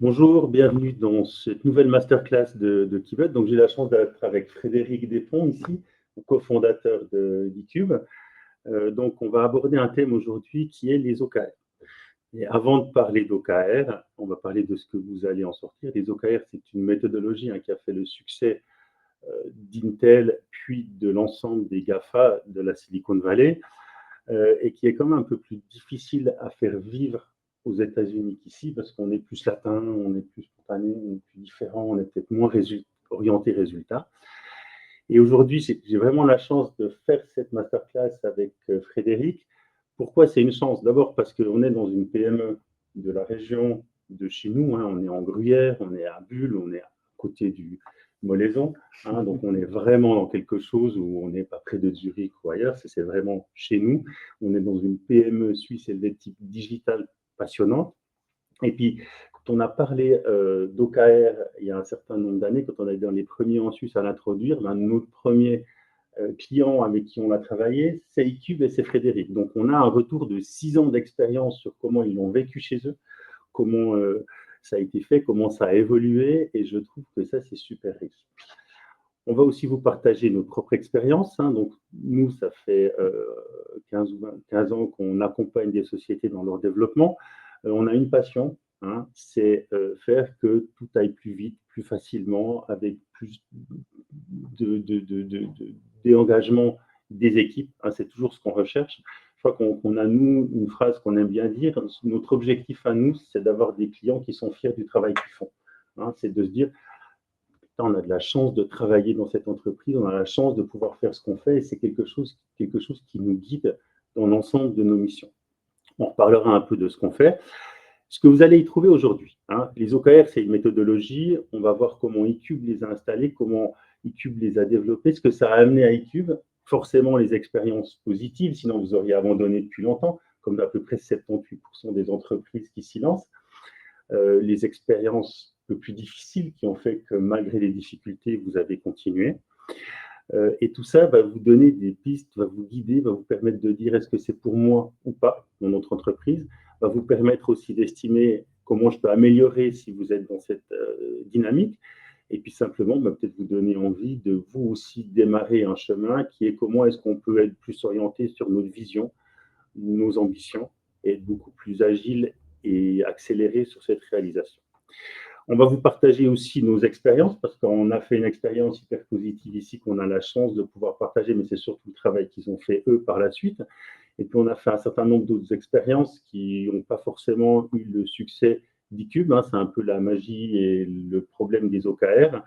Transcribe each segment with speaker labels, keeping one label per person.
Speaker 1: Bonjour, bienvenue dans cette nouvelle masterclass de Kibet. Donc, j'ai la chance d'être avec Frédéric Despont ici, cofondateur d'eCube. Donc, on va aborder un thème aujourd'hui qui est les OKR. Et avant de parler d'OKR, on va parler de ce que vous allez en sortir. Les OKR, c'est une méthodologie qui a fait le succès d'Intel, puis de l'ensemble des GAFA de la Silicon Valley, et qui est quand même un peu plus difficile à faire vivre aux États-Unis qu'ici, parce qu'on est plus latin, on est plus spontané, on est plus différent, on est peut-être moins orienté résultat. Et aujourd'hui, j'ai vraiment la chance de faire cette masterclass avec Frédéric. Pourquoi c'est une chance? D'abord parce qu'on est dans une PME de la région de chez nous, on est en Gruyère, on est à Bulle, on est à côté du Molaison, donc on est vraiment dans quelque chose où on n'est pas près de Zurich ou ailleurs, c'est vraiment chez nous. On est dans une PME suisse helvétique digitale passionnante. Et puis, quand on a parlé d'OKR il y a un certain nombre d'années, quand on a été dans les premiers en Suisse à l'introduire, notre premier client avec qui on a travaillé, c'est eCube et c'est Frédéric. Donc, on a un retour de 6 ans d'expérience sur comment ils l'ont vécu chez eux, comment ça a été fait, comment ça a évolué, et je trouve que ça, c'est super riche. On va aussi vous partager notre propre expérience. Donc, nous, ça fait 15 ans qu'on accompagne des sociétés dans leur développement. On a une passion, c'est faire que tout aille plus vite, plus facilement, avec plus d'engagement des équipes. C'est toujours ce qu'on recherche. Je crois qu'on a, nous, une phrase qu'on aime bien dire. Notre objectif à nous, c'est d'avoir des clients qui sont fiers du travail qu'ils font. C'est de se dire, on a de la chance de travailler dans cette entreprise, on a la chance de pouvoir faire ce qu'on fait, et c'est quelque chose qui nous guide dans l'ensemble de nos missions. On reparlera un peu de ce qu'on fait. Ce que vous allez y trouver aujourd'hui, les OKR, c'est une méthodologie. On va voir comment eCube les a installés, comment eCube les a développés, ce que ça a amené à eCube. Forcément, les expériences positives, sinon vous auriez abandonné depuis longtemps, comme à peu près 78% des entreprises qui s'y lancent. Les expériences un peu plus difficiles qui ont fait que malgré les difficultés, vous avez continué. Et tout ça va vous donner des pistes, va vous guider, va vous permettre de dire est-ce que c'est pour moi ou pas dans notre entreprise, va vous permettre aussi d'estimer comment je peux améliorer si vous êtes dans cette dynamique, et puis simplement peut-être vous donner envie de vous aussi démarrer un chemin qui est comment est-ce qu'on peut être plus orienté sur notre vision, nos ambitions, et être beaucoup plus agile et accéléré sur cette réalisation. On va vous partager aussi nos expériences, parce qu'on a fait une expérience hyper positive ici qu'on a la chance de pouvoir partager, mais c'est surtout le travail qu'ils ont fait eux par la suite. Et puis on a fait un certain nombre d'autres expériences qui n'ont pas forcément eu le succès d'eCube, c'est un peu la magie et le problème des OKR.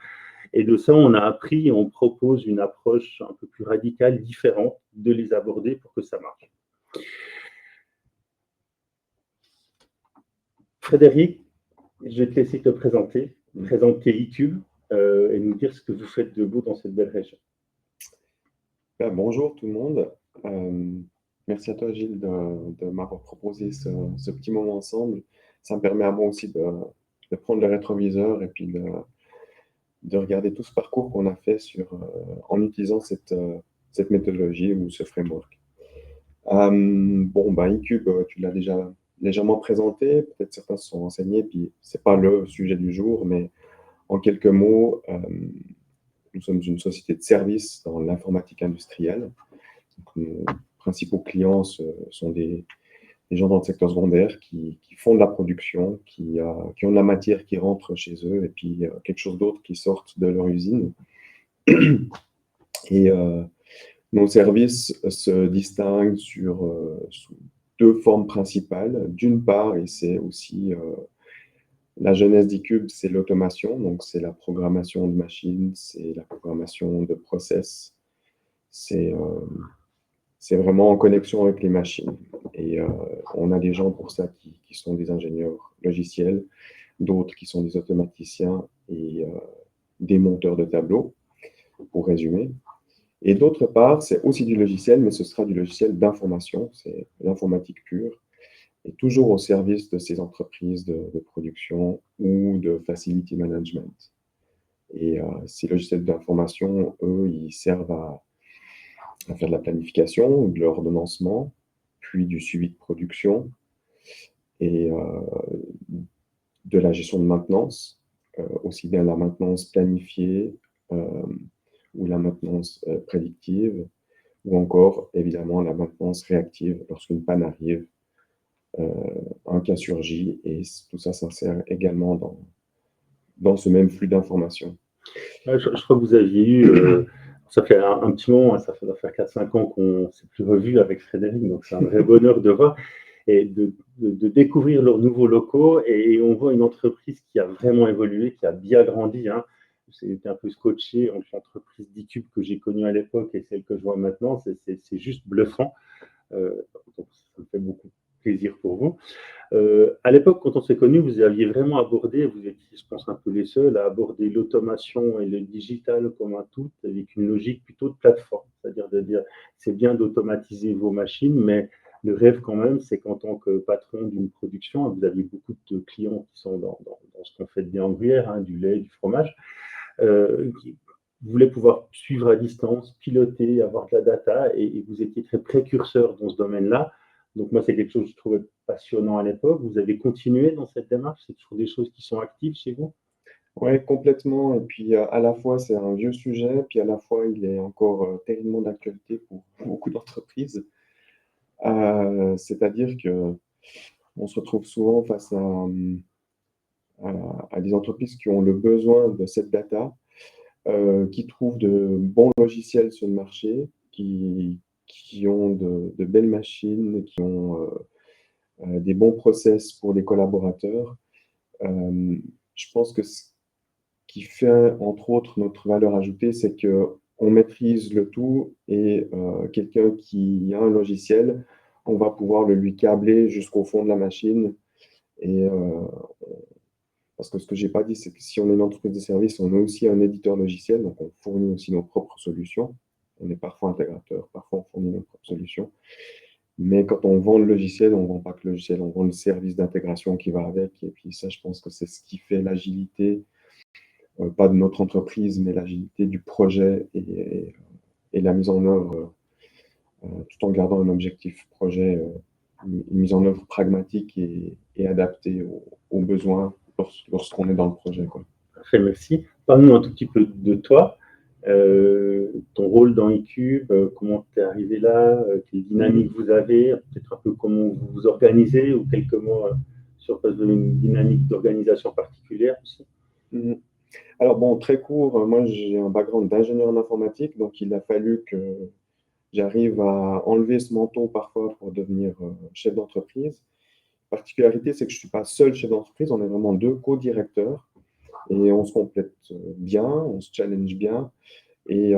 Speaker 1: Et de ça, on a appris et on propose une approche un peu plus radicale, différente, de les aborder pour que ça marche. Frédéric, je vais te laisser te présenter eCube et nous dire ce que vous faites de beau dans cette belle région.
Speaker 2: Bonjour tout le monde. Merci à toi Gilles de m'avoir proposé ce petit moment ensemble. Ça me permet à moi aussi de prendre le rétroviseur et puis de regarder tout ce parcours qu'on a fait en utilisant cette méthodologie ou ce framework. eCube, tu l'as déjà légèrement présenté, peut-être certains se sont renseignés, puis c'est pas le sujet du jour, mais en quelques mots, nous sommes une société de services dans l'informatique industrielle. Donc, nos principaux clients sont des gens dans le secteur secondaire qui font de la production, qui ont de la matière qui rentre chez eux et puis quelque chose d'autre qui sort de leur usine. Et nos services se distinguent sous deux formes principales. D'une part, et c'est aussi la genèse d'eCube, c'est l'automation, donc c'est la programmation de machines, c'est la programmation de process, c'est vraiment en connexion avec les machines. Et on a des gens pour ça qui sont des ingénieurs logiciels, d'autres qui sont des automaticiens et des monteurs de tableaux, pour résumer. Et d'autre part, c'est aussi du logiciel, mais ce sera du logiciel d'information, c'est l'informatique pure, et toujours au service de ces entreprises de production ou de facility management. Et ces logiciels d'information, eux, ils servent à faire de la planification, de l'ordonnancement, puis du suivi de production. Et de la gestion de maintenance, aussi bien la maintenance planifiée ou la maintenance prédictive, ou encore évidemment la maintenance réactive lorsqu'une panne arrive, un cas surgit, et tout ça s'insère également dans ce même flux d'informations.
Speaker 1: Ouais, je crois que vous aviez eu, ça fait un petit moment, hein, ça doit faire 4-5 ans qu'on ne s'est plus revu avec Frédéric, donc c'est un vrai bonheur de voir et de découvrir leurs nouveaux locaux. Et on voit une entreprise qui a vraiment évolué, qui a bien grandi. Hein. C'était un peu scotché entre l'entreprise d'Icube que j'ai connue à l'époque et celle que je vois maintenant. C'est juste bluffant. Donc ça me fait beaucoup plaisir pour vous. À l'époque, quand on s'est connus, vous aviez vraiment abordé, vous étiez, je pense, un peu les seuls à aborder l'automation et le digital comme un tout, avec une logique plutôt de plateforme. C'est-à-dire de dire, c'est bien d'automatiser vos machines, mais le rêve quand même, c'est qu'en tant que patron d'une production, vous aviez beaucoup de clients qui sont dans ce qu'on fait de bien en Gruyère, hein, du lait, du fromage, qui voulaient pouvoir suivre à distance, piloter, avoir de la data, et vous étiez très précurseur dans ce domaine-là. Donc moi, c'est quelque chose que je trouvais passionnant à l'époque. Vous avez continué dans cette démarche? C'est toujours des choses qui sont actives chez vous?
Speaker 2: Oui, complètement. Et puis, à la fois, c'est un vieux sujet, puis à la fois, il est encore terriblement d'actualité pour beaucoup d'entreprises. C'est-à-dire que on se retrouve souvent face à des entreprises qui ont le besoin de cette data, qui trouvent de bons logiciels sur le marché, qui ont de belles machines, qui ont des bons process pour les collaborateurs. Je pense que ce qui fait, entre autres, notre valeur ajoutée, c'est qu'on maîtrise le tout, et quelqu'un qui a un logiciel, on va pouvoir le lui câbler jusqu'au fond de la machine. Et parce que ce que je n'ai pas dit, c'est que si on est une entreprise de service, on est aussi un éditeur logiciel, donc on fournit aussi nos propres solutions. On est parfois intégrateur, parfois on fournit nos propres solutions. Mais quand on vend le logiciel, on ne vend pas que le logiciel, on vend le service d'intégration qui va avec. Et puis ça, je pense que c'est ce qui fait l'agilité, pas de notre entreprise, mais l'agilité du projet, et la mise en œuvre, tout en gardant un objectif projet, une mise en œuvre pragmatique et adaptée aux besoins lorsqu'on est dans le projet, quoi.
Speaker 1: Parfait, merci. Parle-nous un tout petit peu de toi, ton rôle dans eCube, comment tu es arrivé là, quelle dynamique vous avez, peut-être un peu comment vous vous organisez, ou quelques mots sur une dynamique d'organisation particulière aussi.
Speaker 2: Alors bon, très court, moi j'ai un background d'ingénieur en informatique, donc il a fallu que j'arrive à enlever ce manteau parfois pour devenir chef d'entreprise. La particularité, c'est que je ne suis pas seul chef d'entreprise, on est vraiment deux co-directeurs, et on se complète bien, on se challenge bien. Et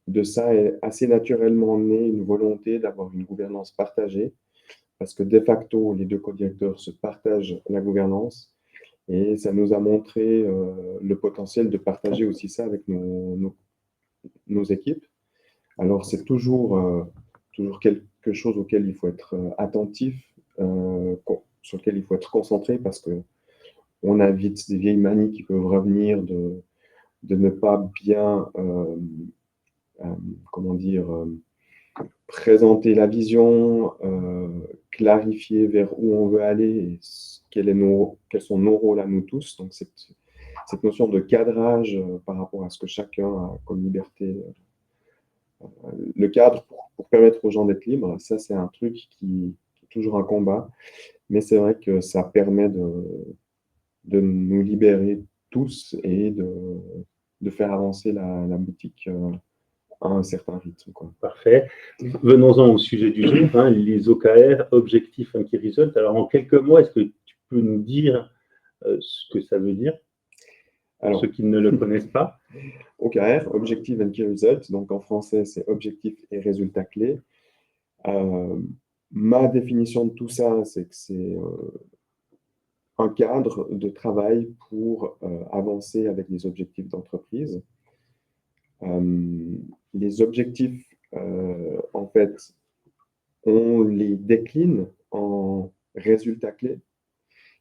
Speaker 2: de ça est assez naturellement née une volonté d'avoir une gouvernance partagée, parce que de facto, les deux co-directeurs se partagent la gouvernance, et ça nous a montré le potentiel de partager aussi ça avec nos équipes. Alors, c'est toujours quelque chose auquel il faut être attentif, sur lequel il faut être concentré, parce qu'on a vite des vieilles manies qui peuvent revenir de ne pas bien, comment dire, présenter la vision, clarifier vers où on veut aller, et quels sont nos rôles à nous tous. Donc, cette notion de cadrage par rapport à ce que chacun a comme liberté, le cadre pour permettre aux gens d'être libres, ça, c'est un truc qui est toujours un combat. Mais c'est vrai que ça permet de nous libérer tous, et de faire avancer la boutique à un certain rythme, quoi.
Speaker 1: Parfait. Venons-en au sujet du jour, hein, les OKR, Objectif Key Result. Alors, en quelques mots, est-ce que tu peux nous dire ce que ça veut dire, pour
Speaker 2: Alors,
Speaker 1: ceux qui ne le connaissent pas?
Speaker 2: OKR, Objective and Key Result, donc en français, c'est objectif et résultat clé. Ma définition de tout ça, c'est que c'est un cadre de travail pour avancer avec les objectifs d'entreprise. Les objectifs, en fait, on les décline en résultats clés,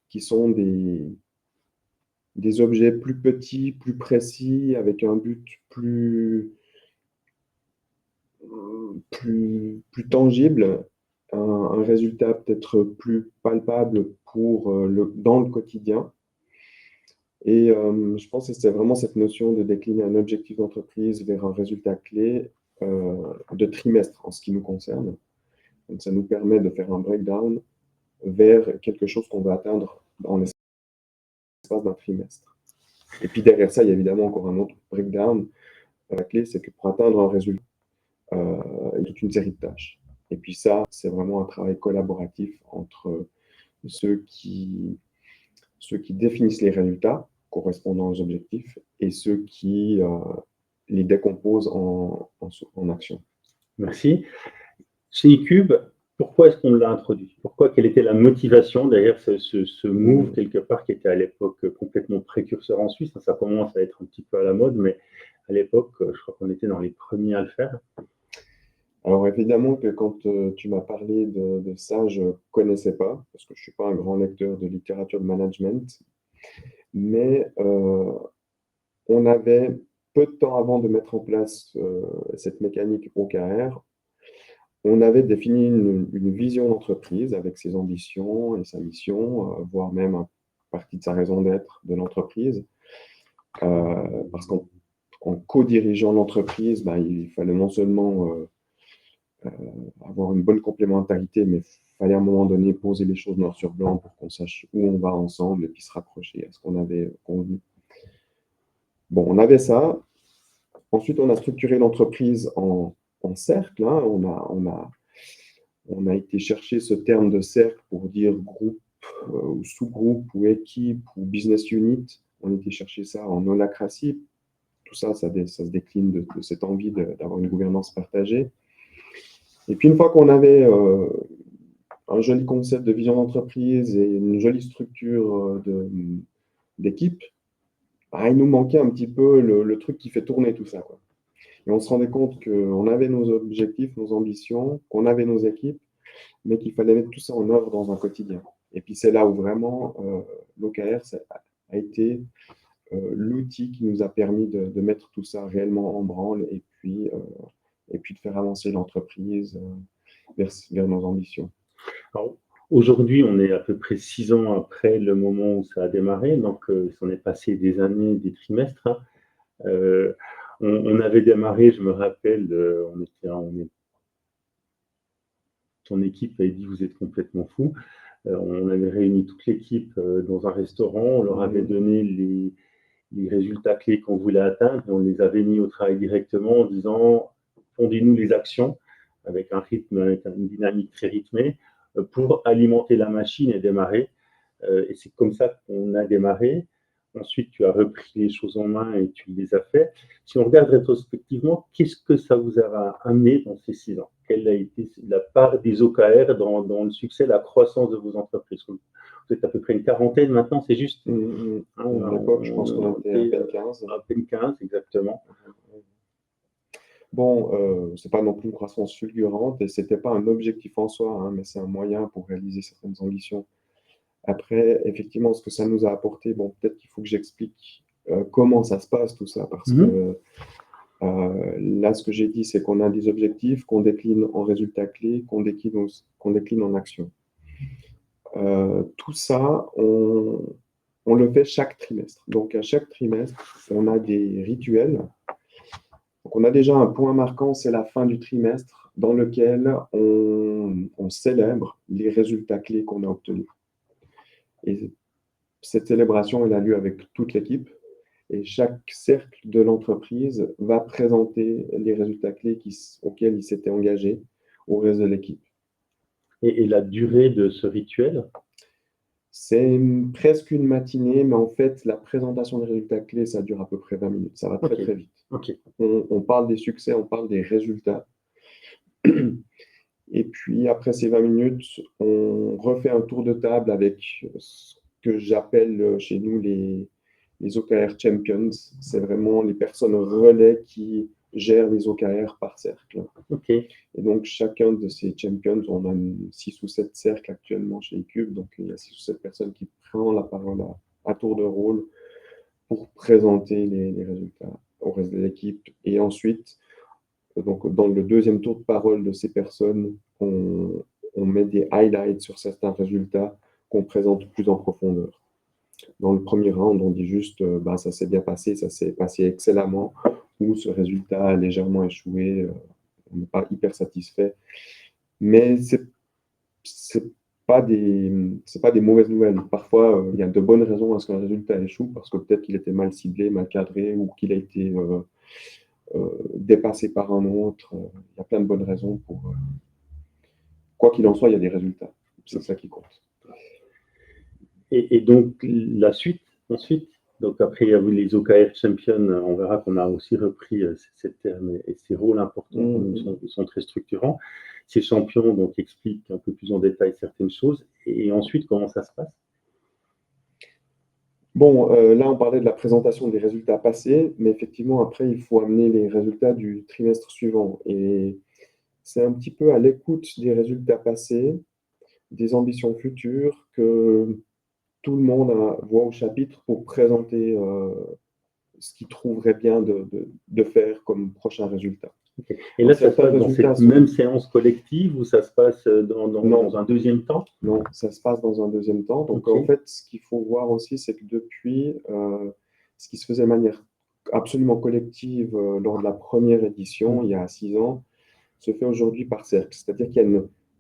Speaker 2: qui sont des objets plus petits, plus précis, avec un but plus tangible, un résultat peut-être plus palpable dans le quotidien. Et je pense que c'est vraiment cette notion de décliner un objectif d'entreprise vers un résultat clé de trimestre en ce qui nous concerne. Donc, ça nous permet de faire un breakdown vers quelque chose qu'on va atteindre en l'espace d'un trimestre. Et puis derrière ça, il y a évidemment encore un autre breakdown. La clé, c'est que pour atteindre un résultat, il y a toute une série de tâches. Et puis ça, c'est vraiment un travail collaboratif entre ceux qui définissent les résultats correspondant aux objectifs et ceux qui les décomposent en actions.
Speaker 1: Merci. Chez eCube, pourquoi est-ce qu'on l'a introduit? Quelle était la motivation derrière ce move, quelque part, qui était à l'époque complètement précurseur en Suisse? Ça commence à être un petit peu à la mode, mais à l'époque, je crois qu'on était dans les premiers à le faire.
Speaker 2: Alors évidemment que quand tu m'as parlé de ça, je ne connaissais pas, parce que je ne suis pas un grand lecteur de littérature de management, mais on avait, peu de temps avant de mettre en place cette mécanique OKR, on avait défini une vision d'entreprise avec ses ambitions et sa mission, voire même une partie de sa raison d'être de l'entreprise, parce qu'en co-dirigeant l'entreprise, il fallait non seulement avoir une bonne complémentarité, mais il fallait à un moment donné poser les choses noir sur blanc pour qu'on sache où on va ensemble et puis se rapprocher à ce qu'on avait convenu. Bon, on avait ça. Ensuite, on a structuré l'entreprise en cercle. Hein. On a été chercher ce terme de cercle pour dire groupe ou sous-groupe ou équipe ou business unit. On a été chercher ça en holacratie. Tout ça, ça se décline de cette envie d'avoir une gouvernance partagée. Et puis, une fois qu'on avait un joli concept de vision d'entreprise et une jolie structure d'équipe, il nous manquait un petit peu le truc qui fait tourner tout ça, quoi. Et on se rendait compte qu'on avait nos objectifs, nos ambitions, qu'on avait nos équipes, mais qu'il fallait mettre tout ça en œuvre dans un quotidien. Et puis c'est là où vraiment l'OKR a été l'outil qui nous a permis de mettre tout ça réellement en branle et puis de faire avancer l'entreprise vers nos ambitions.
Speaker 1: Alors, aujourd'hui, on est à peu près 6 ans après le moment où ça a démarré, donc il s'en est passé des années, des trimestres. Hein. On avait démarré, je me rappelle, ton équipe avait dit vous êtes complètement fou. On avait réuni toute l'équipe dans un restaurant, on leur avait donné les résultats clés qu'on voulait atteindre et on les avait mis au travail directement en disant fondez-nous les actions avec un rythme, avec une dynamique très rythmée pour alimenter la machine et démarrer. Et c'est comme ça qu'on a démarré. Ensuite, tu as repris les choses en main et tu les as fait. Si on regarde rétrospectivement, qu'est-ce que ça vous a amené dans ces 6 ans? Quelle a été la part des OKR dans le succès, la croissance de vos entreprises? Vous êtes à peu près une quarantaine maintenant, c'est juste?
Speaker 2: À l'époque, je pense qu'on était à peine 15.
Speaker 1: À peine 15, exactement.
Speaker 2: Bon, ce n'est pas non plus une croissance fulgurante et ce n'était pas un objectif en soi, hein, mais c'est un moyen pour réaliser certaines ambitions. Après, effectivement, ce que ça nous a apporté, bon, peut-être qu'il faut que j'explique comment ça se passe tout ça, parce que là, ce que j'ai dit, c'est qu'on a des objectifs qu'on décline en résultats clés, qu'on décline en actions. Tout ça, on le fait chaque trimestre. Donc, à chaque trimestre, on a des rituels. Donc, on a déjà un point marquant, c'est la fin du trimestre, dans lequel on célèbre les résultats clés qu'on a obtenus. Et cette célébration, elle a lieu avec toute l'équipe. Et chaque cercle de l'entreprise va présenter les résultats clés auxquels il s'était engagé au reste de l'équipe.
Speaker 1: Et la durée de ce rituel?
Speaker 2: C'est presque une matinée, mais en fait, la présentation des résultats clés, ça dure à peu près 20 minutes. Ça va très, très vite.
Speaker 1: Okay.
Speaker 2: On parle des succès, on parle des résultats. Et puis, après ces 20 minutes, on refait un tour de table avec ce que j'appelle chez nous les OKR Champions. C'est vraiment les personnes relais qui gèrent les OKR par cercle.
Speaker 1: Okay.
Speaker 2: Et donc, chacun de ces champions, on a 6 ou 7 cercles actuellement chez eCube. Donc, il y a 6 ou 7 personnes qui prennent la parole à tour de rôle pour présenter les résultats au reste de l'équipe. Et ensuite, donc, dans le deuxième tour de parole de ces personnes, on met des highlights sur certains résultats qu'on présente plus en profondeur. Dans le premier round, on dit juste ça s'est bien passé, ça s'est passé excellemment, ou ce résultat a légèrement échoué, on n'est pas hyper satisfait. Mais c'est pas des mauvaises nouvelles. Parfois, il y a de bonnes raisons à ce qu'un résultat échoue, parce que peut-être qu'il était mal ciblé, mal cadré, ou qu'il a été dépassé par un autre. Il y a plein de bonnes raisons pour. Quoi qu'il en soit, il y a des résultats. C'est ça qui compte.
Speaker 1: Et donc, la suite, ensuite, donc après, il y a eu les OKR Champions, on verra qu'on a aussi repris ces termes et ces rôles importants, ils sont très structurants. Ces champions donc, expliquent un peu plus en détail certaines choses. Et ensuite, comment ça se passe?
Speaker 2: Bon, là, on parlait de la présentation des résultats passés, mais effectivement, après, il faut amener les résultats du trimestre suivant. Et c'est un petit peu à l'écoute des résultats passés, des ambitions futures, que tout le monde a voix au chapitre pour présenter ce qu'il trouverait bien de faire comme prochain résultat.
Speaker 1: Okay. Et là, ça se passe dans cette même séance collective ou ça se passe dans un deuxième temps?
Speaker 2: Non, ça se passe dans un deuxième temps. Donc, en fait, ce qu'il faut voir aussi, c'est que depuis, ce qui se faisait de manière absolument collective lors de la première édition, il y a 6 ans, se fait aujourd'hui par cercle. C'est-à-dire qu'il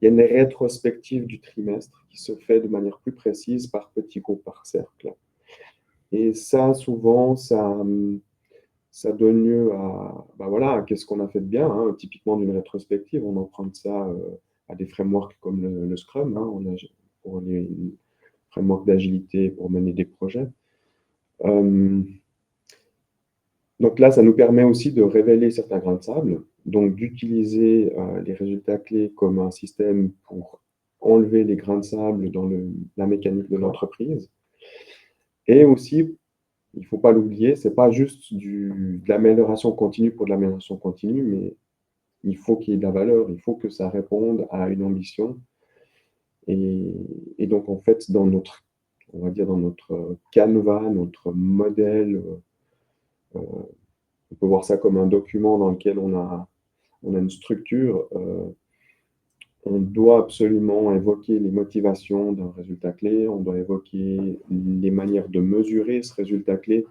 Speaker 2: y a une rétrospective du trimestre qui se fait de manière plus précise par petits groupes, par cercle. Et ça, souvent, ça donne lieu à qu'est-ce qu'on a fait de bien, hein. Typiquement d'une rétrospective, on emprunte ça à des frameworks comme le Scrum, hein, pour les frameworks d'agilité pour mener des projets. Donc là, ça nous permet aussi de révéler certains grains de sable, donc d'utiliser les résultats clés comme un système pour enlever les grains de sable dans la mécanique de l'entreprise. Et aussi, il ne faut pas l'oublier, ce n'est pas juste de l'amélioration continue pour de l'amélioration continue, mais il faut qu'il y ait de la valeur, il faut que ça réponde à une ambition. Et donc, en fait, on va dire dans notre canevas, notre modèle, on peut voir ça comme un document dans lequel on a une structure. On doit absolument évoquer les motivations d'un résultat clé, on doit évoquer les manières de mesurer ce résultat clé,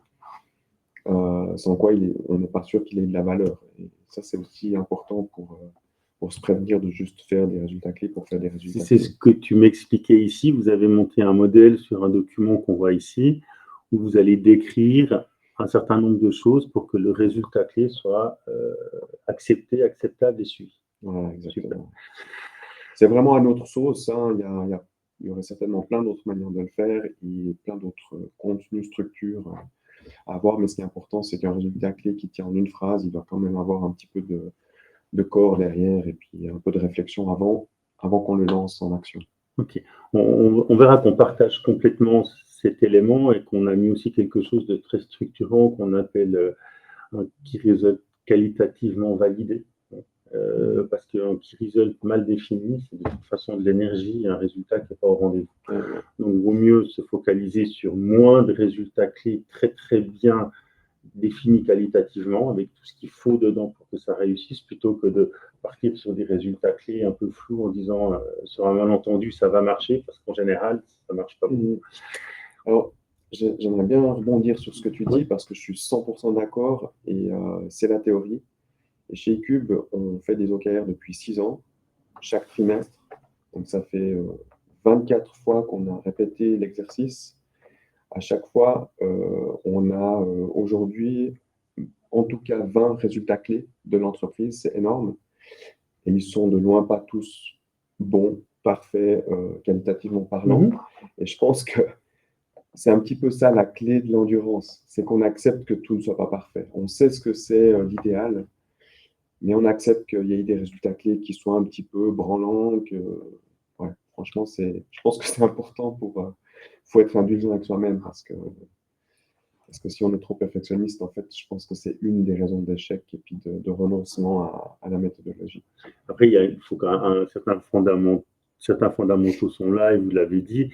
Speaker 2: sans quoi on n'est pas sûr qu'il ait de la valeur. Et ça, c'est aussi important pour se prévenir de juste faire des résultats clés pour faire des résultats
Speaker 1: clés. C'est ce que tu m'expliquais ici. Vous avez monté un modèle sur un document qu'on voit ici, où vous allez décrire un certain nombre de choses pour que le résultat clé soit accepté, acceptable et suivi.
Speaker 2: Voilà, exactement. C'est vraiment à notre sauce, hein. Il y aurait certainement plein d'autres manières de le faire et plein d'autres contenus, structures à avoir, mais ce qui est important, c'est qu'un résultat clé qui tient en une phrase, il doit quand même avoir un petit peu de corps derrière et puis un peu de réflexion avant qu'on le lance en action.
Speaker 1: Ok. On verra qu'on partage complètement cet élément et qu'on a mis aussi quelque chose de très structurant qu'on appelle un key result qualitativement validé. Parce qu'un key result mal défini, c'est de toute façon de l'énergie, un résultat qui n'est pas au rendez-vous. Donc, il vaut mieux se focaliser sur moins de résultats clés très très bien définis qualitativement, avec tout ce qu'il faut dedans pour que ça réussisse, plutôt que de partir sur des résultats clés un peu flous en disant sur un malentendu ça va marcher, parce qu'en général ça ne marche pas beaucoup.
Speaker 2: Alors, j'aimerais bien rebondir sur ce que tu dis, parce que je suis 100% d'accord, et c'est la théorie. Et chez Cube, on fait des OKR depuis 6 ans, chaque trimestre. Donc ça fait 24 fois qu'on a répété l'exercice. À chaque fois, on a aujourd'hui, en tout cas, 20 résultats clés de l'entreprise. C'est énorme. Et ils sont de loin pas tous bons, parfaits, qualitativement parlant. Et je pense que c'est un petit peu ça la clé de l'endurance. C'est qu'on accepte que tout ne soit pas parfait. On sait ce que c'est l'idéal, mais on accepte qu'il y ait des résultats clés qui soient un petit peu branlants. Ouais, franchement, je pense que c'est important faut être indulgent avec soi-même, parce que si on est trop perfectionniste, en fait, je pense que c'est une des raisons d'échec et puis de renoncement à la méthodologie.
Speaker 1: Après, il faut qu'un certains fondamentaux sont là, et vous l'avez dit.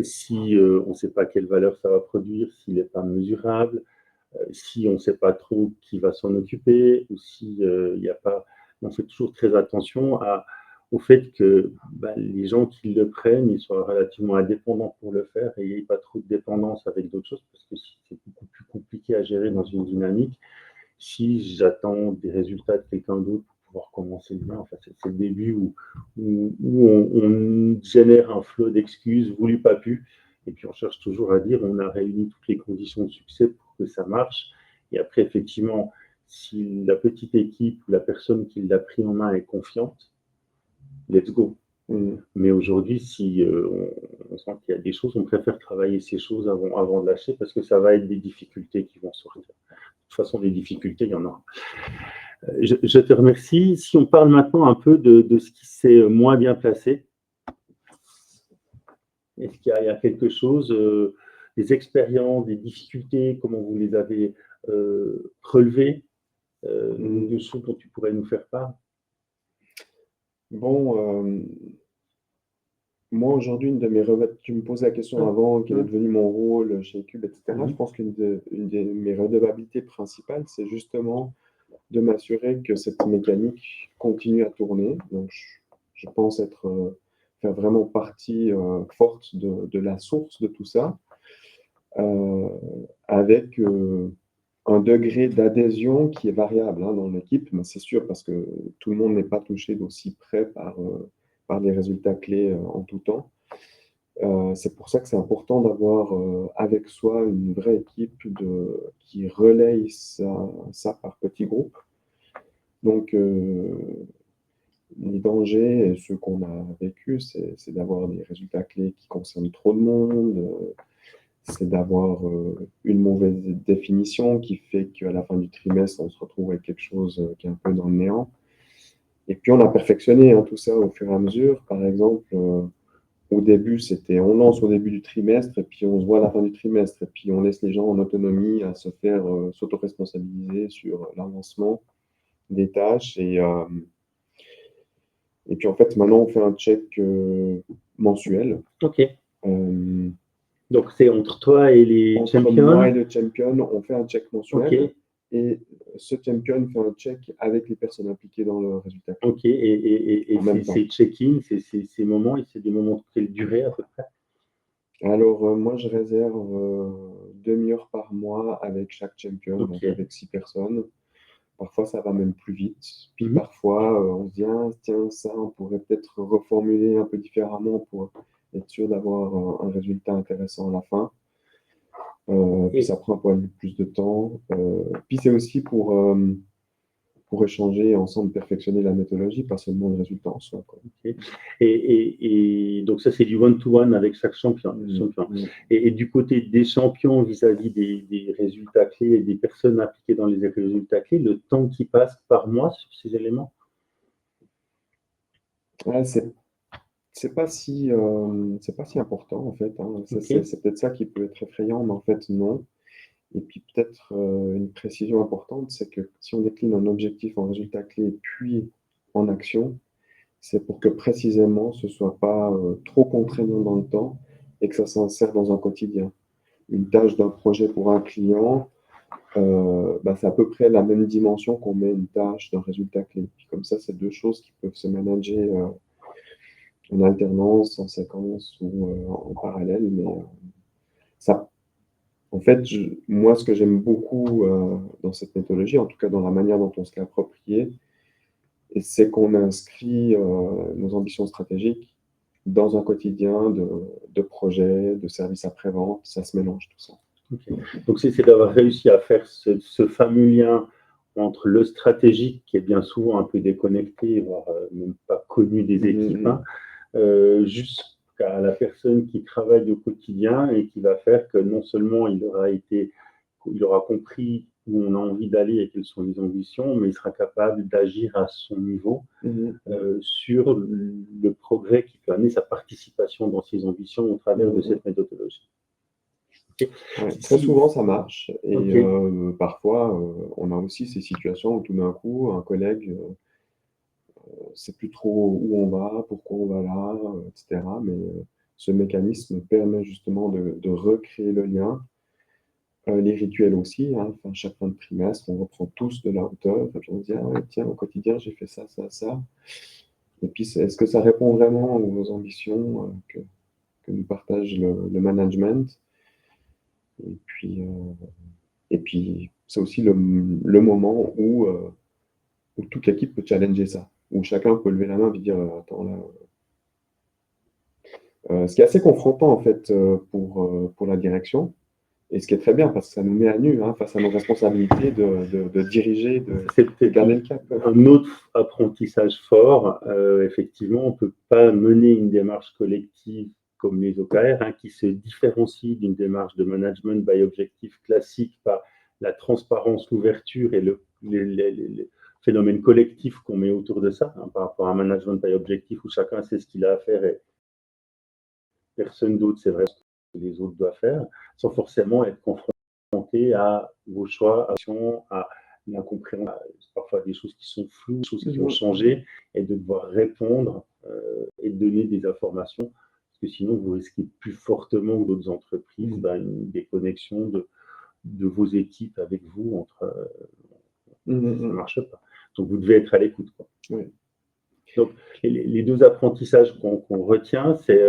Speaker 1: Si on ne sait pas quelle valeur ça va produire, s'il n'est pas mesurable, si on ne sait pas trop qui va s'en occuper, ou s'il n'y a pas... On fait toujours très attention au fait que les gens qui le prennent, ils soient relativement indépendants pour le faire et il n'y ait pas trop de dépendance avec d'autres choses, parce que c'est beaucoup plus compliqué à gérer dans une dynamique si j'attends des résultats de quelqu'un d'autre pour pouvoir commencer le bien. Enfin, c'est le début où on génère un flot d'excuses voulu pas pu, et puis on cherche toujours à dire on a réuni toutes les conditions de succès pour que ça marche. Et après, effectivement, si la petite équipe ou la personne qui l'a pris en main est confiante, let's go. Mais aujourd'hui, si on sent qu'il y a des choses, on préfère travailler ces choses avant de lâcher parce que ça va être des difficultés qui vont sortir. De toute façon, des difficultés, il y en aura. Je te remercie. Si on parle maintenant un peu de ce qui s'est moins bien placé, est-ce qu'il y a quelque chose, des expériences, des difficultés, comment vous les avez relevées, des choses dont tu pourrais nous faire part?
Speaker 2: Bon, moi aujourd'hui, tu me posais la question avant, quel est devenu mon rôle chez Cube, etc. Je pense qu'une de mes redevabilités principales, c'est justement de m'assurer que cette mécanique continue à tourner. Donc, je pense faire vraiment partie forte de la source de tout ça, avec un degré d'adhésion qui est variable dans l'équipe, mais c'est sûr parce que tout le monde n'est pas touché d'aussi près par les résultats clés en tout temps. C'est pour ça que c'est important d'avoir avec soi une vraie équipe qui relaye ça par petits groupes. Donc, les dangers, ceux qu'on a vécu, c'est d'avoir des résultats clés qui concernent trop de monde, c'est d'avoir une mauvaise définition qui fait qu'à la fin du trimestre, on se retrouve avec quelque chose qui est un peu dans le néant. Et puis, on a perfectionné tout ça au fur et à mesure. Par exemple, au début, on lance au début du trimestre et puis on se voit à la fin du trimestre et puis on laisse les gens en autonomie à s'auto-responsabiliser sur l'avancement des tâches. Et puis en fait, maintenant, on fait un check mensuel.
Speaker 1: Ok. Donc c'est entre toi et les champions.
Speaker 2: Moi et le champion, on fait un check mensuel.
Speaker 1: Okay.
Speaker 2: Et ce champion fait un check avec les personnes impliquées dans le résultat.
Speaker 1: Ok, et ces check-in, ces moments, c'est des moments de quelle durée à peu près?
Speaker 2: Alors, moi, je réserve demi-heure par mois avec chaque champion, donc avec 6 personnes. Parfois, ça va même plus vite. Puis parfois, on se dit, tiens, ça, on pourrait peut-être reformuler un peu différemment pour être sûr d'avoir un résultat intéressant à la fin. Puis ça prend un peu plus de temps. Puis c'est aussi pour échanger et ensemble perfectionner la méthodologie, pas seulement le résultat en soi.
Speaker 1: Okay. Et donc ça, c'est du one-to-one avec chaque champion. Et du côté des champions vis-à-vis des résultats clés et des personnes impliquées dans les résultats clés, le temps qui passe par mois sur ces éléments?
Speaker 2: C'est pas si important en fait. C'est peut-être ça qui peut être effrayant, mais en fait non. Et puis peut-être une précision importante, c'est que si on décline un objectif en résultat clé puis en action, c'est pour que précisément ce ne soit pas trop contraignant dans le temps et que ça s'insère dans un quotidien. Une tâche d'un projet pour un client, c'est à peu près la même dimension qu'on met une tâche d'un résultat clé. Puis comme ça, c'est deux choses qui peuvent se manager en alternance, en séquence ou en parallèle. Mais ça, en fait, moi, ce que j'aime beaucoup dans cette méthodologie, en tout cas dans la manière dont on se l'est approprié, c'est qu'on inscrit nos ambitions stratégiques dans un quotidien de projets, de services après-vente. Ça se mélange tout ça.
Speaker 1: Okay. Donc, c'est d'avoir réussi à faire ce fameux lien entre le stratégique, qui est bien souvent un peu déconnecté, voire même pas connu des équipes, jusqu'à la personne qui travaille au quotidien et qui va faire que non seulement il aura compris où on a envie d'aller et quelles sont les ambitions, mais il sera capable d'agir à son niveau sur le progrès qui peut amener sa participation dans ses ambitions au travers de cette méthodologie.
Speaker 2: Okay. Ouais, très souvent, ça marche. Et parfois, on a aussi ces situations où tout d'un coup, un collègue ne sait plus trop où on va, pourquoi on va là, etc. Mais ce mécanisme permet justement de recréer le lien. Les rituels aussi, chaque fin de trimestre, on reprend tous de la hauteur. On se dit, tiens, au quotidien, j'ai fait ça, ça, ça. Et puis, est-ce que ça répond vraiment aux ambitions que nous partage le management? Et puis c'est aussi le moment où toute l'équipe peut challenger ça, où chacun peut lever la main et dire attends là. Ce qui est assez confrontant en fait pour la direction, et ce qui est très bien parce que ça nous met à nu face à nos responsabilités de diriger,
Speaker 1: C'est
Speaker 2: de
Speaker 1: peut-être
Speaker 2: garder le cap.
Speaker 1: un autre apprentissage fort. Effectivement, on ne peut pas mener une démarche collective comme les OKR, qui se différencie d'une démarche de management by objectif classique par la transparence, l'ouverture et les phénomènes collectifs qu'on met autour de ça, par rapport à un management by objectif où chacun sait ce qu'il a à faire et personne d'autre sait vraiment ce que les autres doivent faire, sans forcément être confronté à vos choix, à l'incompréhension, parfois des choses qui sont floues, des choses qui ont changé, et de devoir répondre et donner des informations, parce que sinon vous risquez plus fortement que d'autres entreprises une déconnexion de vos équipes avec vous entre ça ne marche pas. Donc vous devez être à l'écoute.
Speaker 2: Oui.
Speaker 1: Donc les deux apprentissages qu'on retient, c'est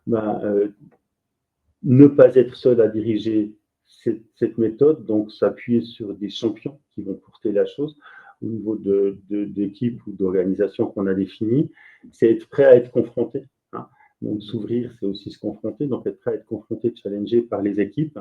Speaker 1: ne pas être seul à diriger cette méthode, donc s'appuyer sur des champions qui vont porter la chose au niveau d'équipe ou d'organisation qu'on a définie, c'est être prêt à être confronté. Donc s'ouvrir, c'est aussi se confronter, donc être prêt à être confronté, challengé par les équipes.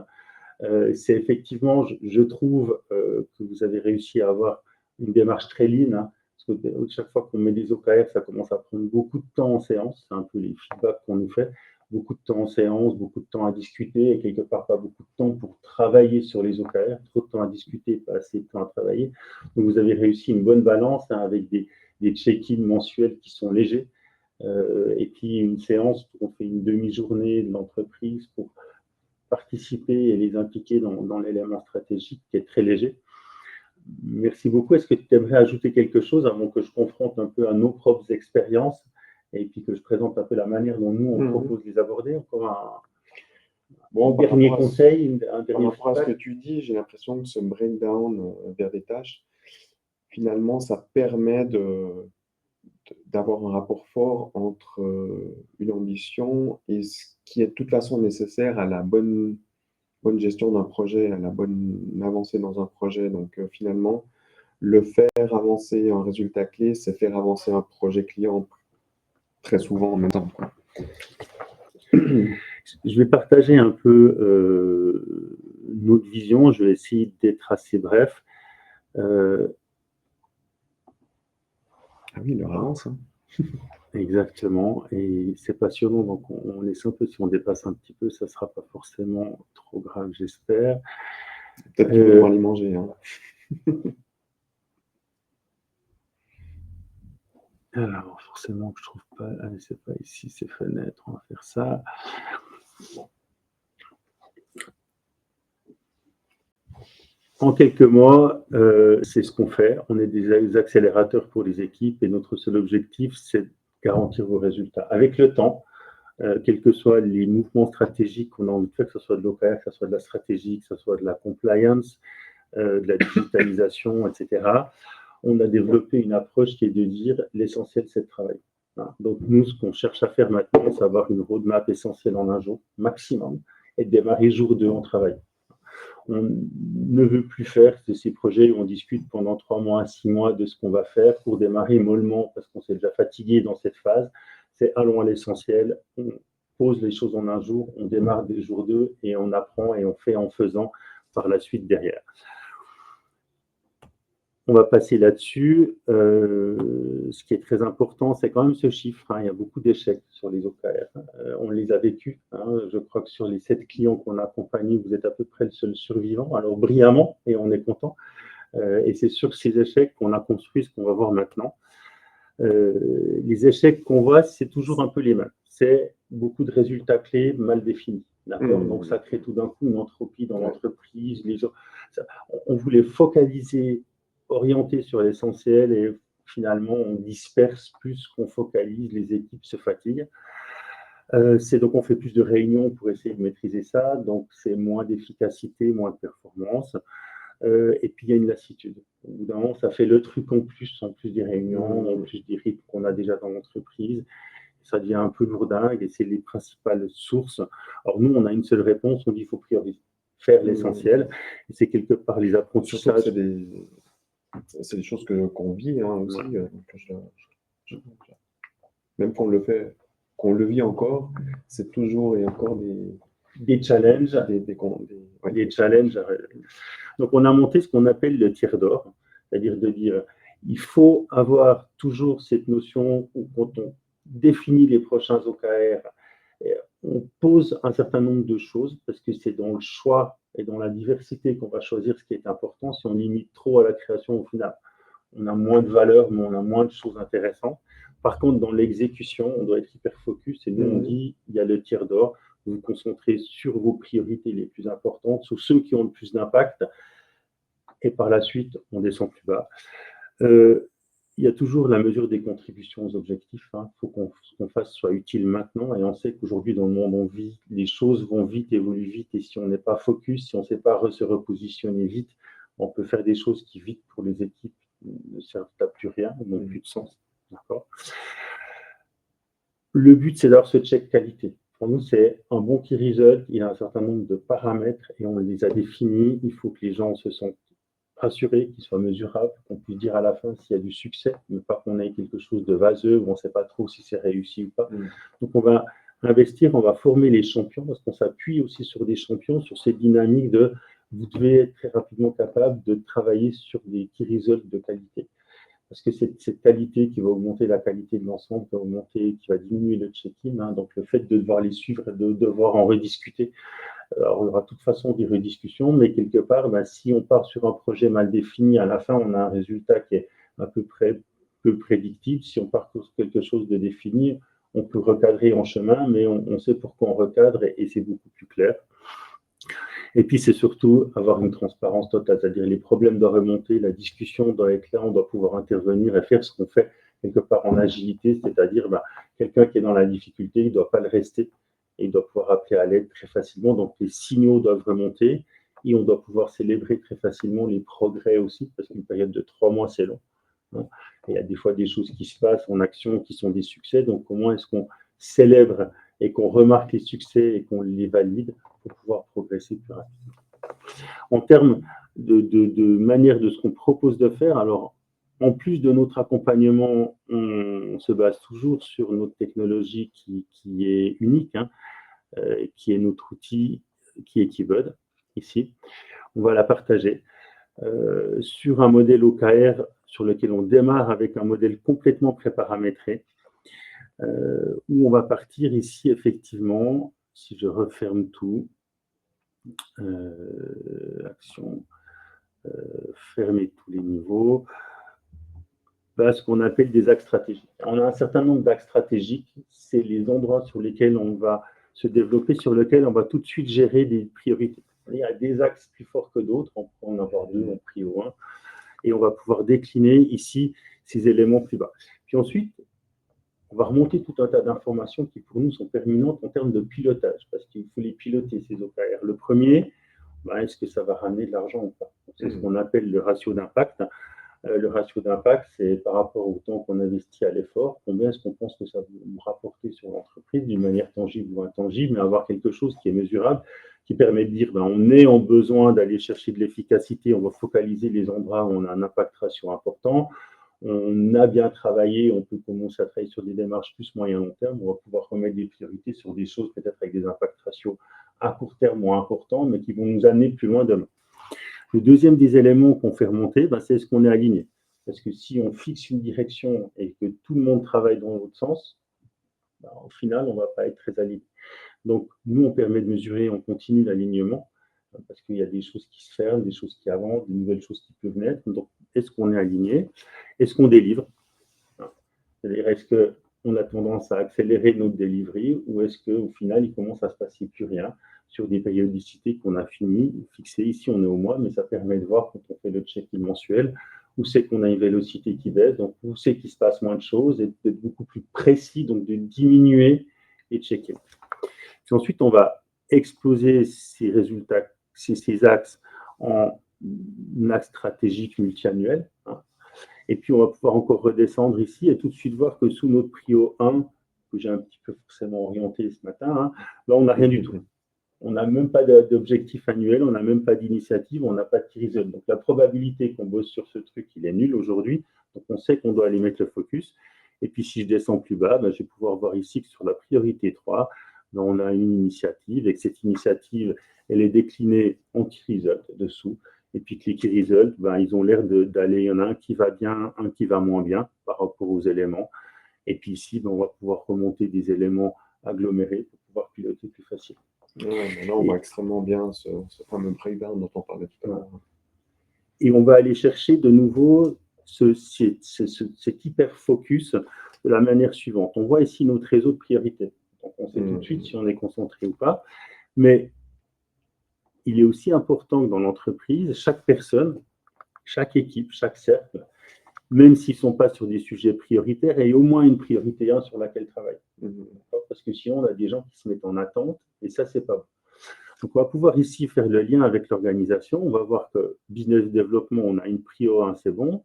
Speaker 1: C'est effectivement, je trouve que vous avez réussi à avoir une démarche très lean, parce que chaque fois qu'on met des OKR, ça commence à prendre beaucoup de temps en séance, c'est un peu les feedbacks qu'on nous fait, beaucoup de temps en séance, beaucoup de temps à discuter, et quelque part pas beaucoup de temps pour travailler sur les OKR, trop de temps à discuter, pas assez de temps à travailler. Donc vous avez réussi une bonne balance avec des check-ins mensuels qui sont légers, et puis une séance où on fait une demi-journée de l'entreprise pour participer et les impliquer dans l'élément stratégique qui est très léger. Merci beaucoup. Est-ce que tu aimerais ajouter quelque chose avant que je confronte un peu à nos propres expériences et puis que je présente un peu la manière dont nous, on propose de les aborder? Encore un dernier conseil, un dernier
Speaker 2: par rapport à ce que tu dis, j'ai l'impression que ce breakdown vers des tâches, finalement, ça permet d'avoir un rapport fort entre une ambition et ce qui est de toute façon nécessaire à la bonne gestion d'un projet, à la bonne avancée dans un projet. Donc finalement, le faire avancer un résultat clé, c'est faire avancer un projet client très souvent en même temps.
Speaker 1: Je vais partager un peu notre vision. Je vais essayer d'être assez bref.
Speaker 2: Ah oui, l'heure avance.
Speaker 1: Exactement, et c'est passionnant, donc on laisse un peu, si on dépasse un petit peu, ça ne sera pas forcément trop grave, j'espère.
Speaker 2: Peut-être qu'il faudra aller manger.
Speaker 1: Alors, forcément que je trouve pas, allez, c'est pas ici, c'est fenêtre, on va faire ça. En quelques mots, c'est ce qu'on fait. On est des accélérateurs pour les équipes et notre seul objectif, c'est de garantir vos résultats. Avec le temps, quels que soient les mouvements stratégiques qu'on a envie de faire, que ce soit de l'OKR, que ce soit de la stratégie, que ce soit de la compliance, de la digitalisation, etc., on a développé une approche qui est de dire l'essentiel, c'est de travailler. Donc nous, ce qu'on cherche à faire maintenant, c'est avoir une roadmap essentielle en un jour, maximum, et de démarrer jour 2 en travail. On ne veut plus faire ces projets où on discute pendant 3 mois, 6 mois de ce qu'on va faire pour démarrer mollement parce qu'on s'est déjà fatigué dans cette phase. C'est allons à l'essentiel, on pose les choses en un jour, on démarre des jours 2 et on apprend et on fait en faisant par la suite derrière. On va passer là-dessus. Ce qui est très important, c'est quand même ce chiffre. Il y a beaucoup d'échecs sur les OKR. On les a vécus. Je crois que sur les 7 clients qu'on a accompagnés, vous êtes à peu près le seul survivant. Alors brillamment, et on est content. Et c'est sur ces échecs qu'on a construit ce qu'on va voir maintenant. Les échecs qu'on voit, c'est toujours un peu les mêmes. C'est beaucoup de résultats clés mal définis. Donc ça crée tout d'un coup une entropie dans l'entreprise. Les gens, on voulait focaliser, orienter sur l'essentiel et finalement on disperse plus qu'on focalise, les équipes se fatiguent. Donc on fait plus de réunions pour essayer de maîtriser ça, donc c'est moins d'efficacité, moins de performance. Et puis il y a une lassitude. Au bout d'un moment, ça fait le truc en plus des réunions, en plus des rythmes qu'on a déjà dans l'entreprise. Ça devient un peu lourdingue et c'est les principales sources. Alors nous, on a une seule réponse, on dit qu'il faut prioriser, faire l'essentiel. Et c'est quelque part les apprentissages.
Speaker 2: C'est des choses qu'on vit aussi. Même qu'on le vit encore, c'est toujours et encore
Speaker 1: des challenges. Des challenges. Donc, on a monté ce qu'on appelle le tiers d'or, c'est-à-dire de dire il faut avoir toujours cette notion où, quand on définit les prochains OKR, on pose un certain nombre de choses parce que c'est dans le choix et dans la diversité qu'on va choisir ce qui est important. Si on limite trop à la création, au final, on a moins de valeur, mais on a moins de choses intéressantes. Par contre, dans l'exécution, on doit être hyper focus. Et nous, on dit, il y a le tiers d'or. Vous vous concentrez sur vos priorités les plus importantes, sur ceux qui ont le plus d'impact. Et par la suite, on descend plus bas. Il y a toujours la mesure des contributions aux objectifs. Il faut qu'on fasse soit utile maintenant. Et on sait qu'aujourd'hui, dans le monde, on vit, les choses vont vite, évoluent vite. Et si on n'est pas focus, si on ne sait pas se repositionner vite, on peut faire des choses qui, vite, pour les équipes, ne servent à plus rien, n'ont plus de sens. D'accord. Le but, c'est d'avoir ce check qualité. Pour nous, c'est un bon key result. Il y a un certain nombre de paramètres et on les a définis. Il faut que les gens se sentent rassurés, qu'ils soient mesurables, qu'on puisse dire à la fin s'il y a du succès, mais pas qu'on ait quelque chose de vaseux où on ne sait pas trop si c'est réussi ou pas. Donc, on va investir, on va former les champions parce qu'on s'appuie aussi sur des champions, sur cette dynamique de vous devez être très rapidement capable de travailler sur des key results de qualité. Parce que c'est cette qualité qui va augmenter la qualité de l'ensemble, qui va diminuer le check-in. Donc, le fait de devoir les suivre, de devoir en rediscuter. Alors, on aura de toute façon des rediscussions, mais quelque part, si on part sur un projet mal défini, à la fin, on a un résultat qui est à peu près peu prédictible. Si on part sur quelque chose de défini, on peut recadrer en chemin, mais on sait pourquoi on recadre et c'est beaucoup plus clair. Et puis, c'est surtout avoir une transparence totale, c'est-à-dire les problèmes doivent remonter, la discussion doit être là, on doit pouvoir intervenir et faire ce qu'on fait quelque part en agilité, c'est-à-dire quelqu'un qui est dans la difficulté, il ne doit pas le rester et il doit pouvoir appeler à l'aide très facilement. Donc, les signaux doivent remonter et on doit pouvoir célébrer très facilement les progrès aussi, parce qu'une période de 3 mois, c'est long. Et il y a des fois des choses qui se passent en action qui sont des succès. Donc, comment est-ce qu'on célèbre et qu'on remarque les succès et qu'on les valide pour pouvoir progresser plus rapidement. En termes de manière de ce qu'on propose de faire, alors, en plus de notre accompagnement, on se base toujours sur notre technologie qui est unique, qui est notre outil, qui est Keybud, ici. On va la partager sur un modèle OKR sur lequel on démarre avec un modèle complètement préparamétré, où on va partir ici, effectivement, si je referme tout, action, fermer tous les niveaux, ce qu'on appelle des axes stratégiques. On a un certain nombre d'axes stratégiques, c'est les endroits sur lesquels on va se développer, sur lesquels on va tout de suite gérer des priorités. Il y a des axes plus forts que d'autres, on peut en avoir 2, on prio 1, et on va pouvoir décliner ici ces éléments plus bas. Puis ensuite, on va remonter tout un tas d'informations qui pour nous sont pertinentes en termes de pilotage, parce qu'il faut les piloter, ces OKR. Le premier, est-ce que ça va ramener de l'argent ou pas? C'est ce qu'on appelle le ratio d'impact. Le ratio d'impact, c'est par rapport au temps qu'on investit à l'effort, combien est-ce qu'on pense que ça va nous rapporter sur l'entreprise d'une manière tangible ou intangible, mais avoir quelque chose qui est mesurable, qui permet de dire on est en besoin d'aller chercher de l'efficacité, on va focaliser les endroits où on a un impact ratio important. On a bien travaillé, on peut commencer à travailler sur des démarches plus moyen-long terme, on va pouvoir remettre des priorités sur des choses peut-être avec des impacts ratios à court terme moins importants, mais qui vont nous amener plus loin demain. Le deuxième des éléments qu'on fait remonter, c'est ce qu'on est aligné. Parce que si on fixe une direction et que tout le monde travaille dans l'autre sens, au final, on ne va pas être très aligné. Donc, nous, on permet de mesurer, on continue l'alignement, parce qu'il y a des choses qui se ferment, des choses qui avancent, des nouvelles choses qui peuvent naître. Donc, est-ce qu'on est aligné? Est-ce qu'on délivre? C'est-à-dire, est-ce qu'on a tendance à accélérer notre delivery ou est-ce qu'au final, il commence à se passer plus rien sur des périodicités qu'on a fixées? Ici, on est au mois, mais ça permet de voir quand on fait le check-in mensuel où c'est qu'on a une vélocité qui baisse, donc où c'est qu'il se passe moins de choses et d'être beaucoup plus précis, donc de diminuer les check-in. Puis ensuite, on va exploser ces résultats, ces axes en un axe stratégique multi-annuel. Hein. Et puis, on va pouvoir encore redescendre ici et tout de suite voir que sous notre prio 1, que j'ai un petit peu forcément orienté ce matin, hein, là, on n'a rien du tout. On n'a même pas d'objectif annuel, on n'a même pas d'initiative, on n'a pas de key result. Donc, la probabilité qu'on bosse sur ce truc, il est nul aujourd'hui. Donc, on sait qu'on doit aller mettre le focus. Et puis, si je descends plus bas, je vais pouvoir voir ici que sur la priorité 3, on a une initiative et que cette initiative, elle est déclinée en key result dessous. Et puis que les key results, ils ont l'air d'aller, il y en a un qui va bien, un qui va moins bien par rapport aux éléments. Et puis ici, on va pouvoir remonter des éléments agglomérés pour pouvoir piloter plus facilement.
Speaker 2: Ouais, là, on voit extrêmement bien ce fameux breakdown dont on parlait tout à l'heure.
Speaker 1: Et on va aller chercher de nouveau cet hyper-focus de la manière suivante. On voit ici notre réseau de priorités. Donc, on sait tout de suite si on est concentré ou pas. Mais il est aussi important que dans l'entreprise, chaque personne, chaque équipe, chaque cercle, même s'ils ne sont pas sur des sujets prioritaires, ait au moins une priorité 1 sur laquelle travailler. Parce que sinon, on a des gens qui se mettent en attente, et ça, c'est pas bon. Donc, on va pouvoir ici faire le lien avec l'organisation. On va voir que business développement, on a une prio 1, c'est bon.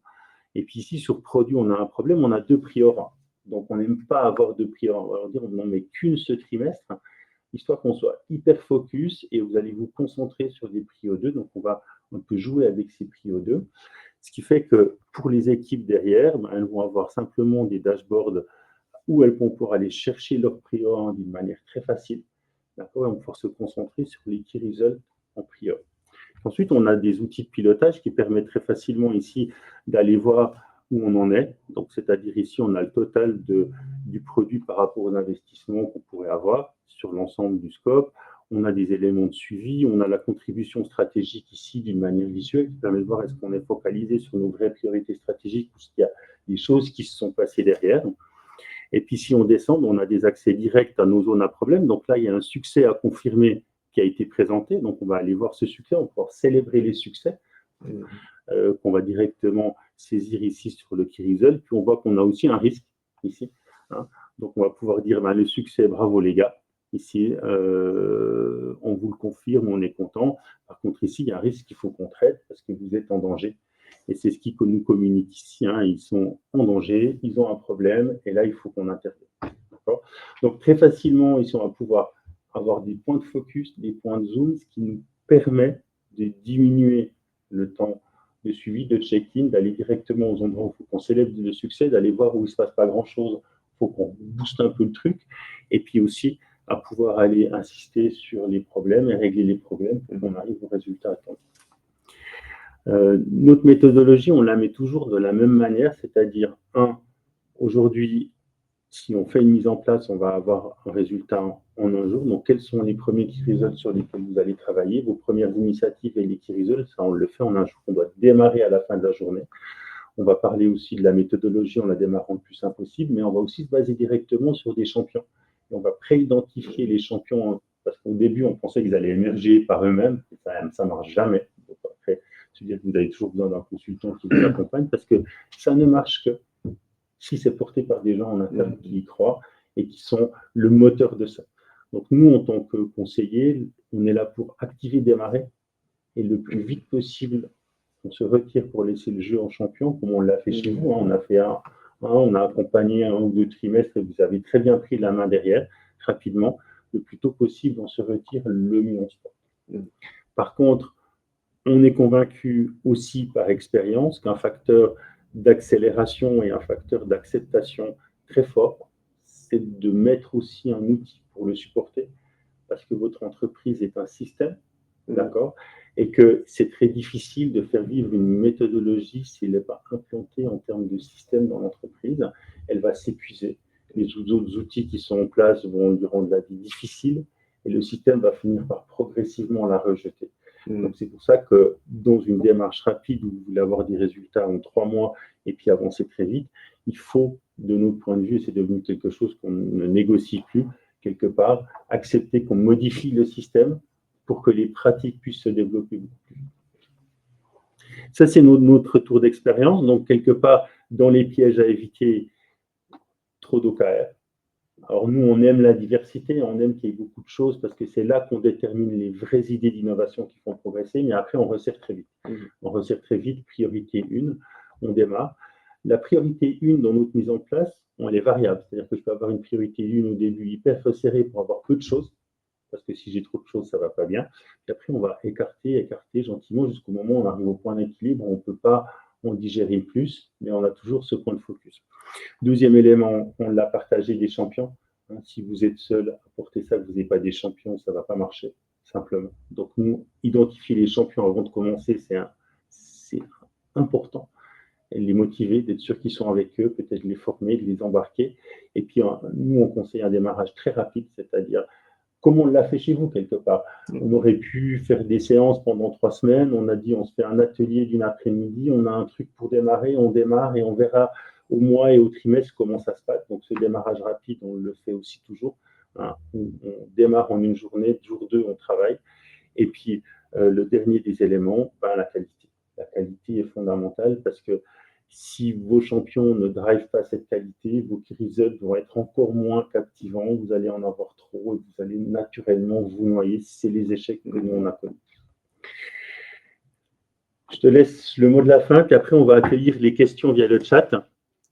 Speaker 1: Et puis ici, sur produit, on a un problème, on a 2 prio 1. Donc, on n'aime pas avoir 2 prio 1. On va leur dire, on n'en met qu'une ce trimestre, histoire qu'on soit hyper focus et vous allez vous concentrer sur des prio 2. Donc, on peut jouer avec ces prio 2. Ce qui fait que pour les équipes derrière, elles vont avoir simplement des dashboards où elles vont pouvoir aller chercher leur prio 1 d'une manière très facile. D'accord, et on va pouvoir se concentrer sur les key results en prio. Ensuite, on a des outils de pilotage qui permettent très facilement ici d'aller voir où on en est. Donc, c'est-à-dire ici, on a le total du produit par rapport aux investissements qu'on pourrait avoir sur l'ensemble du scope. On a des éléments de suivi, on a la contribution stratégique ici d'une manière visuelle qui permet de voir est-ce qu'on est focalisé sur nos vraies priorités stratégiques ou s'il y a des choses qui se sont passées derrière. Et puis, si on descend, on a des accès directs à nos zones à problème. Donc là, il y a un succès à confirmer qui a été présenté. Donc, on va aller voir ce succès, on va pouvoir célébrer les succès qu'on va directement saisir ici sur le key result. Puis, on voit qu'on a aussi un risque ici. Hein. Donc, on va pouvoir dire, le succès, bravo les gars. Ici, on vous le confirme, on est content. Par contre, ici, il y a un risque qu'il faut qu'on traite parce que vous êtes en danger. Et c'est ce qui nous communique ici. Hein. Ils sont en danger, ils ont un problème, et là, il faut qu'on intervienne. Donc, très facilement, ici, on va pouvoir avoir des points de focus, des points de zoom, ce qui nous permet de diminuer le temps de suivi, de check-in, d'aller directement aux endroits où il faut qu'on célèbre le succès, d'aller voir où il ne se passe pas grand-chose, il faut qu'on booste un peu le truc, et puis aussi à pouvoir aller insister sur les problèmes et régler les problèmes pour qu'on arrive au résultat attendu. Notre méthodologie, on la met toujours de la même manière, c'est-à-dire, aujourd'hui, si on fait une mise en place, on va avoir un résultat en un jour. Donc, quels sont les premiers key results sur lesquels vous allez travailler? Vos premières initiatives et les key results, ça, on le fait en un jour. On doit démarrer à la fin de la journée. On va parler aussi de la méthodologie, on la démarre le plus simple possible, mais on va aussi se baser directement sur des champions. Et on va pré-identifier les champions, parce qu'au début, on pensait qu'ils allaient émerger par eux-mêmes. Ça ne marche jamais. Donc, après, c'est-à-dire que vous avez toujours besoin d'un consultant qui vous accompagne, parce que ça ne marche que si c'est porté par des gens en interne qui y croient et qui sont le moteur de ça. Donc nous, en tant que conseillers, on est là pour activer, démarrer, et le plus vite possible, on se retire pour laisser le jeu en champion, comme on l'a fait chez vous. On a fait on a accompagné 1 ou 2 trimestres, et vous avez très bien pris la main derrière, rapidement. Le plus tôt possible, on se retire, le mieux on se porte. Par contre, on est convaincu aussi par expérience qu'un facteur d'accélération et un facteur d'acceptation très fort, c'est de mettre aussi un outil pour le supporter, parce que votre entreprise est un système, d'accord, et que c'est très difficile de faire vivre une méthodologie si elle n'est pas implantée en termes de système dans l'entreprise. Elle va s'épuiser. Les autres outils qui sont en place vont lui rendre la vie difficile, et le système va finir par progressivement la rejeter. Donc, c'est pour ça que dans une démarche rapide où vous voulez avoir des résultats en 3 mois et puis avancer très vite, il faut, de notre point de vue, c'est devenu quelque chose qu'on ne négocie plus, quelque part, accepter qu'on modifie le système pour que les pratiques puissent se développer beaucoup plus vite. Ça, c'est notre retour d'expérience. Donc, quelque part, dans les pièges à éviter, trop d'OKR. Alors nous, on aime la diversité, on aime qu'il y ait beaucoup de choses parce que c'est là qu'on détermine les vraies idées d'innovation qui font progresser, mais après, on resserre très vite. On resserre très vite, priorité 1, on démarre. La priorité 1 dans notre mise en place, elle est variable, c'est-à-dire que je peux avoir une priorité 1 au début hyper resserrée pour avoir peu de choses, parce que si j'ai trop de choses, ça ne va pas bien. Et après, on va écarter gentiment jusqu'au moment où on arrive au point d'équilibre, on ne peut pas en digérer plus, mais on a toujours ce point de focus. Deuxième élément, on l'a partagé des champions. Si vous êtes seul à porter ça, que vous n'avez pas des champions, ça ne va pas marcher, simplement. Donc, nous, identifier les champions avant de commencer, c'est important. Et les motiver, d'être sûr qu'ils sont avec eux, peut-être les former, de les embarquer. Et puis, nous, on conseille un démarrage très rapide, c'est-à-dire comme on l'a fait chez vous quelque part. On aurait pu faire des séances pendant 3 semaines. On a dit on se fait un atelier d'une après-midi, on a un truc pour démarrer, on démarre et on verra au mois et au trimestre comment ça se passe. Donc ce démarrage rapide, on le fait aussi toujours. On démarre en une journée, jour 2, on travaille. Et puis le dernier des éléments, la qualité. La qualité est fondamentale parce que si vos champions ne drivent pas cette qualité, vos results vont être encore moins captivants, vous allez en avoir trop et vous allez naturellement vous noyer. C'est les échecs que nous, on a connus. Je te laisse le mot de la fin, puis après, on va accueillir les questions via le chat.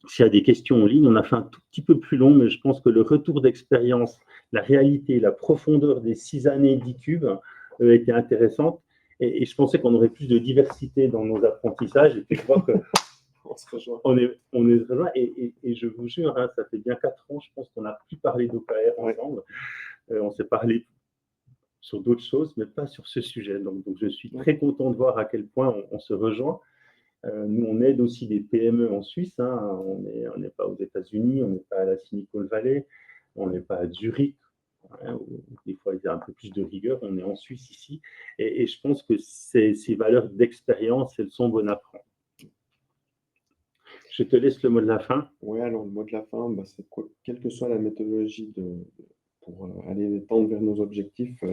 Speaker 1: S'il y a des questions en ligne, on a fait un tout petit peu plus long, mais je pense que le retour d'expérience, la réalité, la profondeur des 6 années d'e-Cube était intéressante. Et je pensais qu'on aurait plus de diversité dans nos apprentissages. Et puis, je vois que on est rejoint et je vous jure, ça fait bien 4 ans, je pense qu'on n'a plus parlé d'OKR ensemble. On s'est parlé sur d'autres choses, mais pas sur ce sujet. Donc je suis très content de voir à quel point on se rejoint. Nous, on aide aussi des PME en Suisse. On n'est pas aux États-Unis, on n'est pas à la Silicon Valley, on n'est pas à Zurich. Où des fois, il y a un peu plus de rigueur. On est en Suisse ici. Et je pense que ces valeurs d'expérience, elles sont bonnes à prendre. Je te laisse le mot de la fin.
Speaker 2: Oui, alors le mot de la fin, c'est quoi, quelle que soit la méthodologie pour aller tendre vers nos objectifs,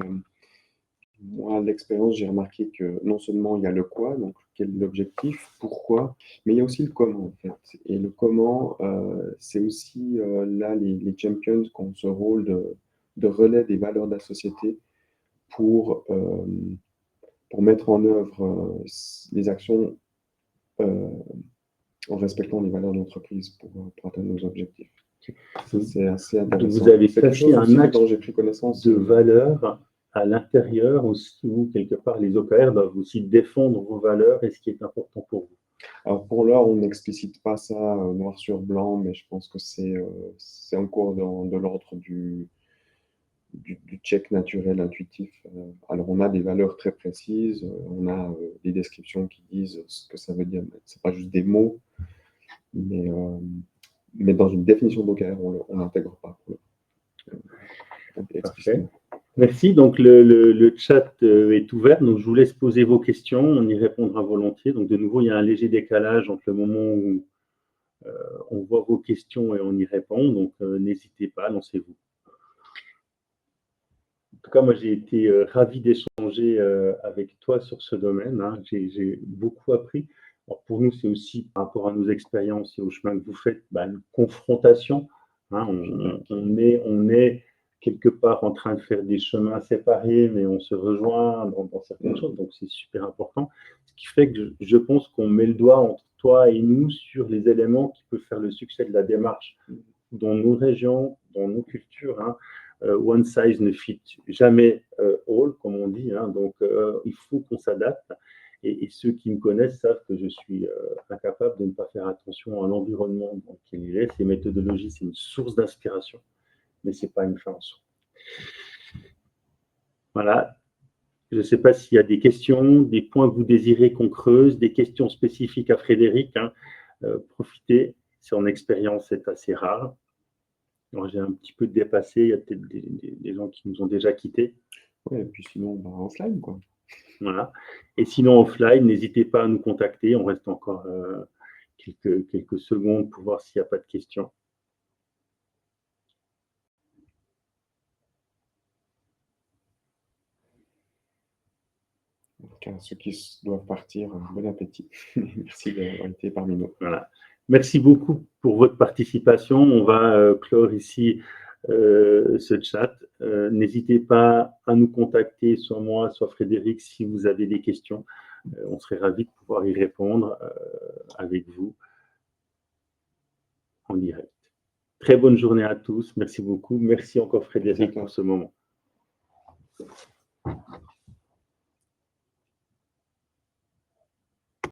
Speaker 2: moi, l'expérience, j'ai remarqué que non seulement il y a le quoi, donc quel est l'objectif, pourquoi, mais il y a aussi le comment, en fait. Et le comment, c'est aussi là les champions qui ont ce rôle de relais des valeurs de la société pour mettre en œuvre les actions en respectant les valeurs de l'entreprise pour atteindre nos objectifs. C'est assez intéressant.
Speaker 1: Vous avez placé un axe
Speaker 2: dont j'ai pris connaissance
Speaker 1: de valeurs à l'intérieur aussi, où quelque part les OKR doivent aussi défendre vos valeurs et ce qui est important pour vous.
Speaker 2: Alors pour l'heure, on n'explicite pas ça noir sur blanc, mais je pense que c'est encore de l'ordre du check naturel, intuitif. Alors on a des valeurs très précises, on a des descriptions qui disent ce que ça veut dire, c'est pas juste des mots, mais dans une définition d'OKR, on n'intègre pas.
Speaker 1: Parfait. Merci. Donc, le chat est ouvert. Donc, je vous laisse poser vos questions. On y répondra volontiers. Donc, de nouveau, il y a un léger décalage entre le moment où on voit vos questions et on y répond. Donc, n'hésitez pas, lancez-vous. En tout cas, moi, j'ai été ravi d'échanger avec toi sur ce domaine. J'ai beaucoup appris. Alors, pour nous, c'est aussi par rapport à nos expériences et au chemin que vous faites, une confrontation. On est quelque part en train de faire des chemins séparés, mais on se rejoint dans certaines choses, donc c'est super important. Ce qui fait que je pense qu'on met le doigt entre toi et nous sur les éléments qui peuvent faire le succès de la démarche dans nos régions, dans nos cultures. One size ne fit jamais all, comme on dit, donc il faut qu'on s'adapte. Et ceux qui me connaissent savent que je suis incapable de ne pas faire attention à l'environnement dans lequel il est. Ces méthodologies, c'est une source d'inspiration, mais ce n'est pas une fin en soi. Voilà. Je ne sais pas s'il y a des questions, des points que vous désirez qu'on creuse, des questions spécifiques à Frédéric. Profitez, son expérience est assez rare. J'ai un petit peu dépassé, il y a peut-être des gens qui nous ont déjà quittés.
Speaker 2: Oui, et puis sinon, offline, quoi.
Speaker 1: Voilà. Et sinon, offline, n'hésitez pas à nous contacter. On reste encore quelques secondes pour voir s'il n'y a pas de questions.
Speaker 2: Donc, à ceux qui doivent partir, bon appétit. Merci d'avoir été parmi nous.
Speaker 1: Voilà. Merci beaucoup pour votre participation. On va clore ici ce chat. N'hésitez pas à nous contacter, soit moi, soit Frédéric, si vous avez des questions. On serait ravis de pouvoir y répondre avec vous en direct. Très bonne journée à tous. Merci beaucoup. Merci encore Frédéric pour ce moment.